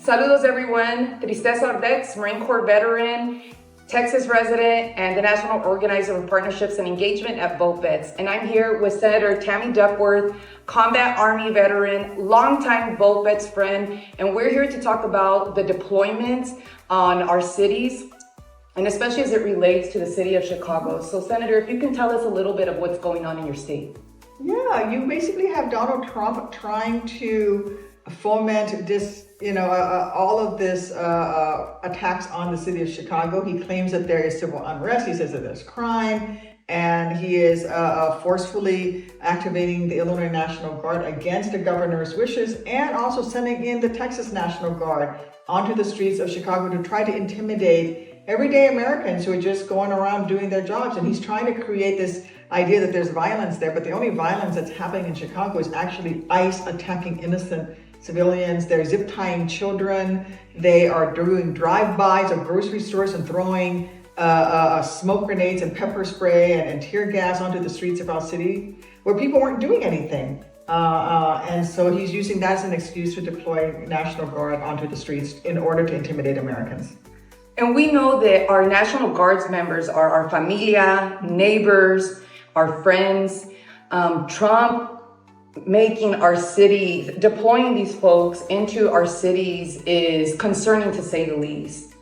Saludos everyone, Tristeza Ordex, Marine Corps veteran, Texas resident, and the national organizer of partnerships and engagement at Vote Vets. And I'm here with Senator Tammy Duckworth, combat Army veteran, longtime Vote Vets friend, and we're here to talk about the deployments on our cities, and especially as it relates to the city of Chicago. So Senator, if you can tell us a little bit of what's going on in your state. Yeah, you basically have Donald Trump trying to foment this, all of this attacks on the city of Chicago. He claims that there is civil unrest. He says that there's crime, and he is forcefully activating the Illinois National Guard against the governor's wishes, and also sending in the Texas National Guard onto the streets of Chicago to try to intimidate everyday Americans who are just going around doing their jobs. And he's trying to create this idea that there's violence there, but the only violence that's happening in Chicago is actually ICE attacking innocent civilians. They're zip tying children. They are doing drive-bys of grocery stores and throwing smoke grenades and pepper spray and tear gas onto the streets of our city where people weren't doing anything. And so he's using that as an excuse to deploy National Guard onto the streets in order to intimidate Americans. And we know that our National Guards members are our familia, neighbors, our friends. Trump making our cities, deploying these folks into our cities is concerning to say the least.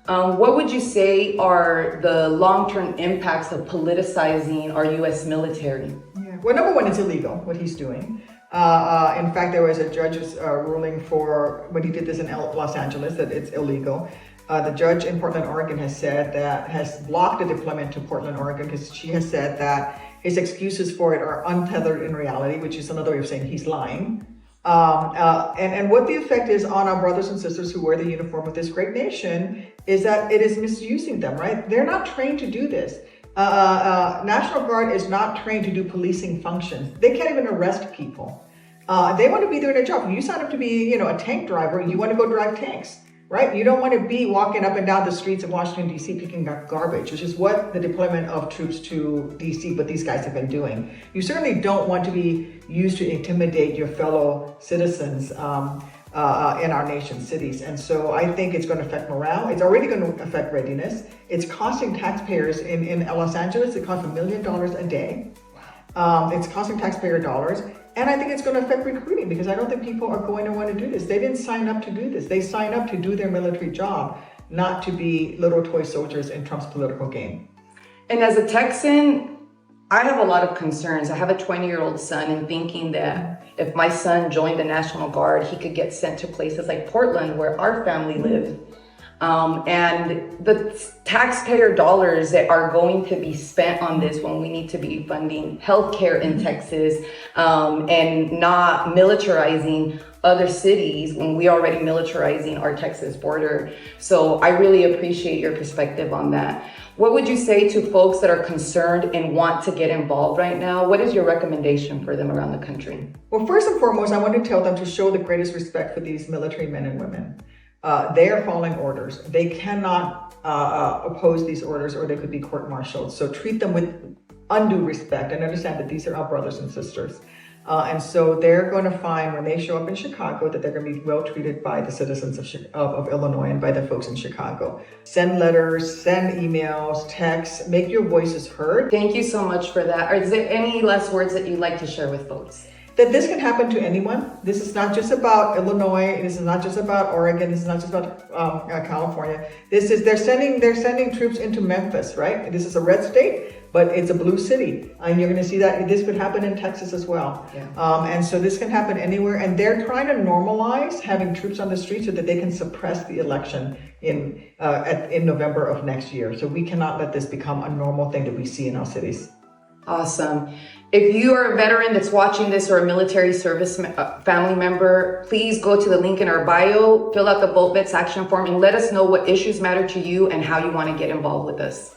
What would you say are the long-term impacts of politicizing our U.S. military? Yeah. Well, number one, it's illegal, what he's doing. In fact, there was a judge's ruling for when he did this in Los Angeles that it's illegal. The judge in Portland, Oregon has blocked the deployment to Portland, Oregon, because she has said that his excuses for it are untethered in reality, which is another way of saying he's lying. And what the effect is on our brothers and sisters who wear the uniform of this great nation is that it is misusing them, right? They're not trained to do this. National Guard is not trained to do policing functions. They can't even arrest people. They want to be doing their job. When you sign up to be, a tank driver, you want to go drive tanks. Right? You don't want to be walking up and down the streets of Washington, D.C. picking up garbage, which is what the deployment of troops to D.C., what these guys have been doing. You certainly don't want to be used to intimidate your fellow citizens in our nation's cities. And so I think it's going to affect morale. It's already going to affect readiness. It's costing taxpayers in Los Angeles, it costs $1 million a day. It's costing taxpayer dollars. And I think it's going to affect recruiting because I don't think people are going to want to do this. They didn't sign up to do this. They signed up to do their military job, not to be little toy soldiers in Trump's political game. And as a Texan, I have a lot of concerns. I have a 20-year-old son, and thinking that if my son joined the National Guard, he could get sent to places like Portland where our family lived. And the taxpayer dollars that are going to be spent on this when we need to be funding healthcare in Texas, and not militarizing other cities when we are already militarizing our Texas border. So I really appreciate your perspective on that. What would you say to folks that are concerned and want to get involved right now? What is your recommendation for them around the country? Well, first and foremost, I want to tell them to show the greatest respect for these military men and women. They are following orders. They cannot oppose these orders or they could be court-martialed. So treat them with undue respect and understand that these are our brothers and sisters. And so they're going to find when they show up in Chicago that they're going to be well treated by the citizens of Illinois and by the folks in Chicago. Send letters, send emails, texts, make your voices heard. Thank you so much for that. Is there any last words that you'd like to share with folks? That this can happen to anyone. This is not just about Illinois. This is not just about Oregon. This is not just about California. They're sending troops into Memphis, right? This is a red state, but it's a blue city, and you're going to see that this could happen in Texas as well. Yeah. And so this can happen anywhere. And they're trying to normalize having troops on the street so that they can suppress the election in November of next year. So we cannot let this become a normal thing that we see in our cities. Awesome. If you are a veteran that's watching this or a military service family member, please go to the link in our bio, fill out the Vote Vets action form, and let us know what issues matter to you and how you want to get involved with us.